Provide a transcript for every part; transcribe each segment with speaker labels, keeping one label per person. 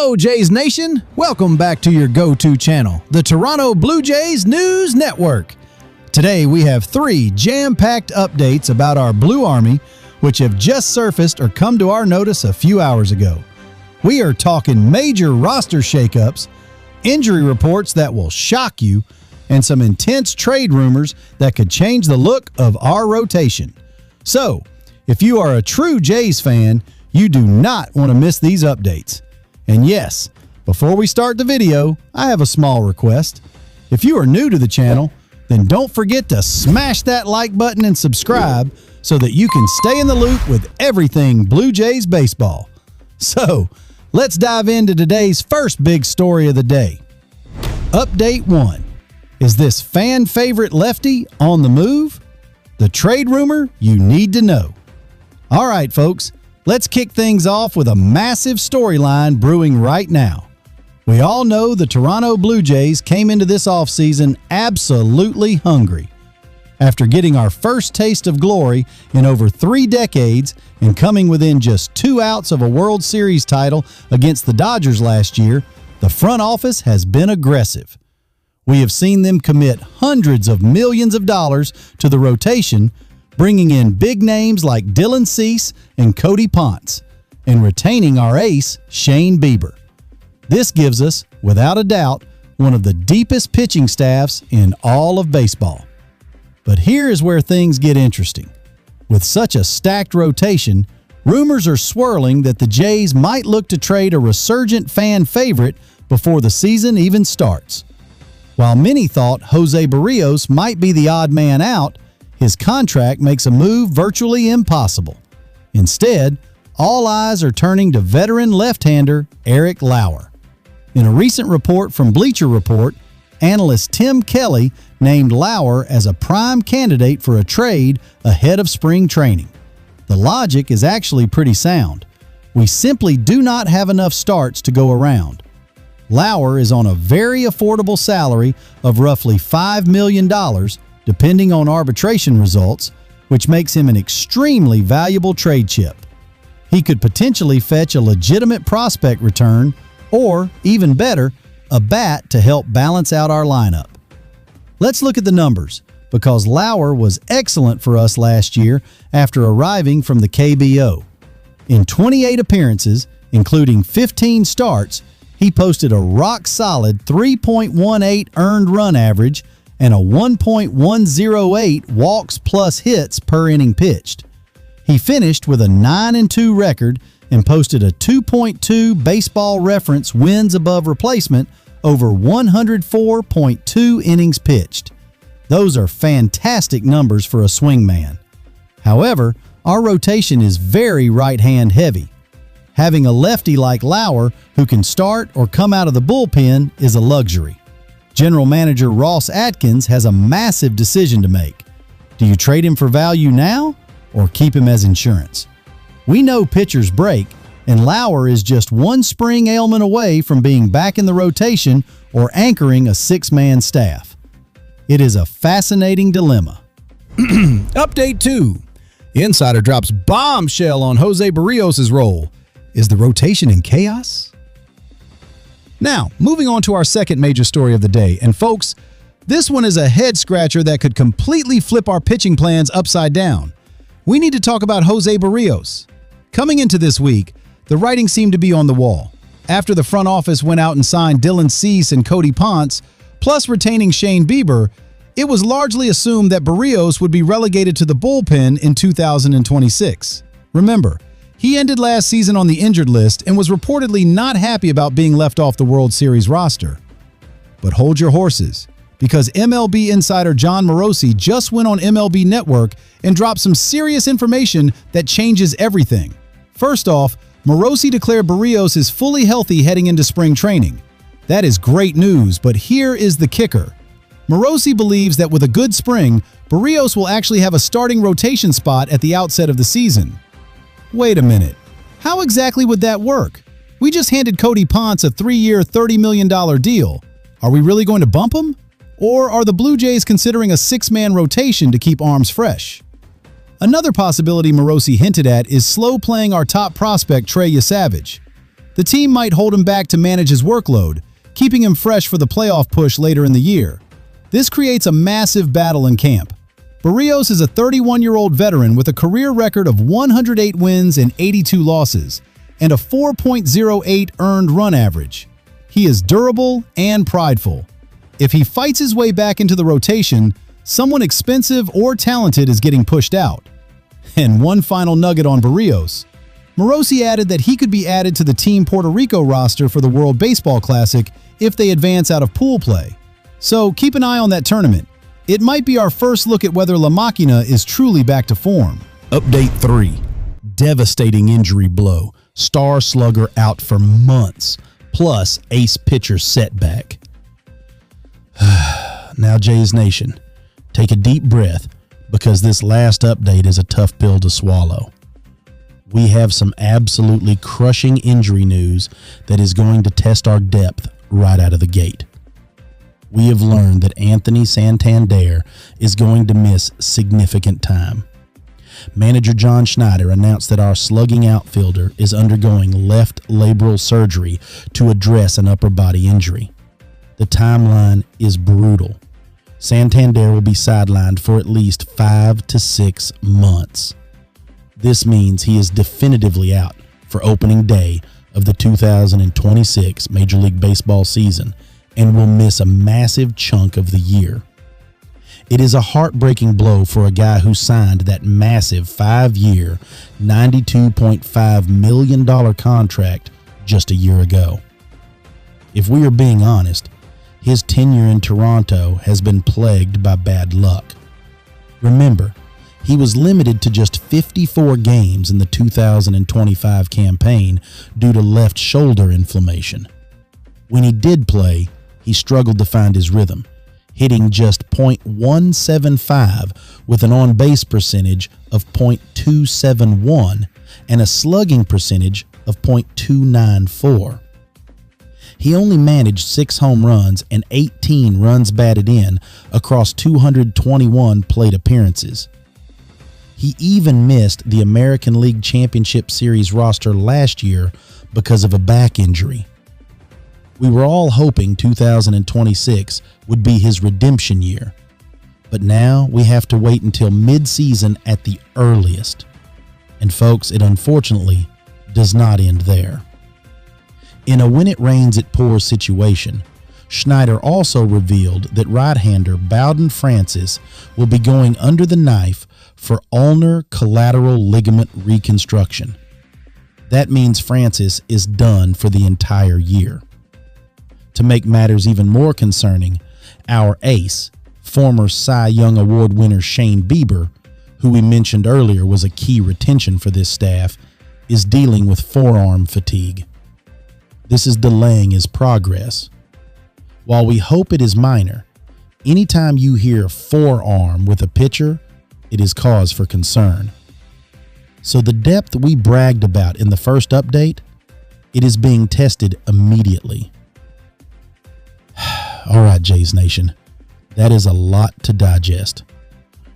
Speaker 1: Hello, Jays Nation. Welcome back to your go-to channel, the Toronto Blue Jays News Network. Today, we have 3 jam-packed updates about our Blue Army, which have just surfaced or come to our notice a few hours ago. We are talking major roster shakeups, injury reports that will shock you, and some intense trade rumors that could change the look of our rotation. So, if you are a true Jays fan, you do not want to miss these updates. And yes, before we start the video, I have a small request. If you are new to the channel, then don't forget to smash that like button and subscribe so that you can stay in the loop with everything Blue Jays baseball. So, let's dive into today's first big story of the day. Update 1. Is this fan favorite lefty on the move? The trade rumor you need to know. All right, folks. Let's kick things off with a massive storyline brewing right now. We all know the Toronto Blue Jays came into this offseason absolutely hungry. After getting our first taste of glory in over 3 decades and coming within just 2 outs of a World Series title against the Dodgers last year, the front office has been aggressive. We have seen them commit hundreds of millions of dollars to the rotation, bringing in big names like Dylan Cease and Cody Ponce, and retaining our ace, Shane Bieber. This gives us, without a doubt, one of the deepest pitching staffs in all of baseball. But here is where things get interesting. With such a stacked rotation, rumors are swirling that the Jays might look to trade a resurgent fan favorite before the season even starts. While many thought José Berríos might be the odd man out, his contract makes a move virtually impossible. Instead, all eyes are turning to veteran left-hander Eric Lauer. In a recent report from Bleacher Report, analyst Tim Kelly named Lauer as a prime candidate for a trade ahead of spring training. The logic is actually pretty sound. We simply do not have enough starts to go around. Lauer is on a very affordable salary of roughly $5 million, depending on arbitration results, which makes him an extremely valuable trade chip. He could potentially fetch a legitimate prospect return, or, even better, a bat to help balance out our lineup. Let's look at the numbers, because Lauer was excellent for us last year after arriving from the KBO. In 28 appearances, including 15 starts, he posted a rock-solid 3.18 earned run average and a 1.108 walks plus hits per inning pitched. He finished with a 9-2 record and posted a 2.2 baseball reference wins above replacement over 104.2 innings pitched. Those are fantastic numbers for a swingman. However, our rotation is very right-hand heavy. Having a lefty like Lauer who can start or come out of the bullpen is a luxury. General Manager Ross Atkins has a massive decision to make. Do you trade him for value now or keep him as insurance? We know pitchers break, and Lauer is just one spring ailment away from being back in the rotation or anchoring a 6-man staff. It is a fascinating dilemma.
Speaker 2: Update 2. Insider drops bombshell on José Berríos' role. Is the rotation in chaos? Now, moving on to our second major story of the day. And folks, this one is a head-scratcher that could completely flip our pitching plans upside down. We need to talk about José Berríos. Coming into this week, the writing seemed to be on the wall. After the front office went out and signed Dylan Cease and Cody Ponce, plus retaining Shane Bieber, it was largely assumed that Berríos would be relegated to the bullpen in 2026. Remember, he ended last season on the injured list and was reportedly not happy about being left off the World Series roster. But hold your horses, because MLB insider Jon Morosi just went on MLB Network and dropped some serious information that changes everything. First off, Morosi declared Berríos is fully healthy heading into spring training. That is great news, but here is the kicker. Morosi believes that with a good spring, Berríos will actually have a starting rotation spot at the outset of the season. Wait a minute. How exactly would that work? We just handed Cody Ponce a 3-year, $30 million deal. Are we really going to bump him? Or are the Blue Jays considering a 6-man rotation to keep arms fresh? Another possibility Morosi hinted at is slow playing our top prospect Trey Yesavage. The team might hold him back to manage his workload, keeping him fresh for the playoff push later in the year. This creates a massive battle in camp. Berrios is a 31-year-old veteran with a career record of 108 wins and 82 losses, and a 4.08 earned run average. He is durable and prideful. If he fights his way back into the rotation, someone expensive or talented is getting pushed out. And one final nugget on Berrios. Morosi added that he could be added to the Team Puerto Rico roster for the World Baseball Classic if they advance out of pool play. So keep an eye on that tournament. It might be our first look at whether La Máquina is truly back to form. Update 3. Devastating injury blow. Star slugger out for months, plus ace pitcher setback. Now, Jays Nation, take a deep breath because this last update is a tough pill to swallow. We have some absolutely crushing injury news that is going to test our depth right out of the gate. We have learned that Anthony Santander is going to miss significant time. Manager John Schneider announced that our slugging outfielder is undergoing left labral surgery to address an upper body injury. The timeline is brutal. Santander will be sidelined for at least 5 to 6 months. This means he is definitively out for opening day of the 2026 Major League Baseball season and will miss a massive chunk of the year. It is a heartbreaking blow for a guy who signed that massive 5-year, $92.5 million contract just a year ago. If we are being honest, his tenure in Toronto has been plagued by bad luck. Remember, he was limited to just 54 games in the 2025 campaign due to left shoulder inflammation. When he did play, he struggled to find his rhythm, hitting just .175 with an on-base percentage of .271 and a slugging percentage of .294. He only managed 6 home runs and 18 runs batted in across 221 plate appearances. He even missed the American League Championship Series roster last year because of a back injury. We were all hoping 2026 would be his redemption year, but now we have to wait until mid-season at the earliest. And folks, it unfortunately does not end there. In a when it rains it pours situation, Schneider also revealed that right-hander Bowden Francis will be going under the knife for ulnar collateral ligament reconstruction. That means Francis is done for the entire year. To make matters even more concerning, our ace, former Cy Young Award winner Shane Bieber, who we mentioned earlier was a key retention for this staff, is dealing with forearm fatigue. This is delaying his progress. While we hope it is minor, anytime you hear forearm with a pitcher, it is cause for concern. So the depth we bragged about in the first update, it is being tested immediately. All right, Jays Nation, that is a lot to digest.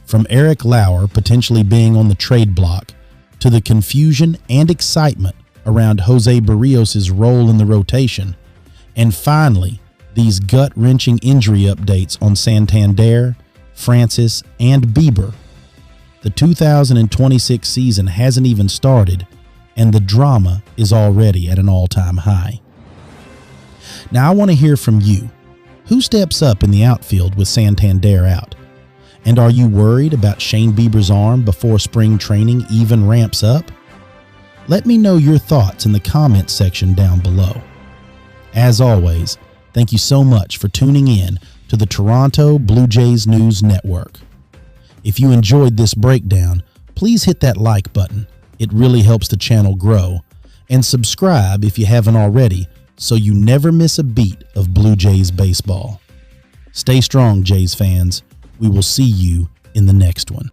Speaker 2: From Eric Lauer potentially being on the trade block to the confusion and excitement around José Berríos' role in the rotation, and finally, these gut-wrenching injury updates on Santander, Francis, and Bieber. The 2026 season hasn't even started, and the drama is already at an all-time high. Now, I want to hear from you. Who steps up in the outfield with Santander out? And are you worried about Shane Bieber's arm before spring training even ramps up? Let me know your thoughts in the comments section down below. As always, thank you so much for tuning in to the Toronto Blue Jays News Network. If you enjoyed this breakdown, please hit that like button. It really helps the channel grow. And subscribe if you haven't already, so you never miss a beat of Blue Jays baseball. Stay strong, Jays fans. We will see you in the next one.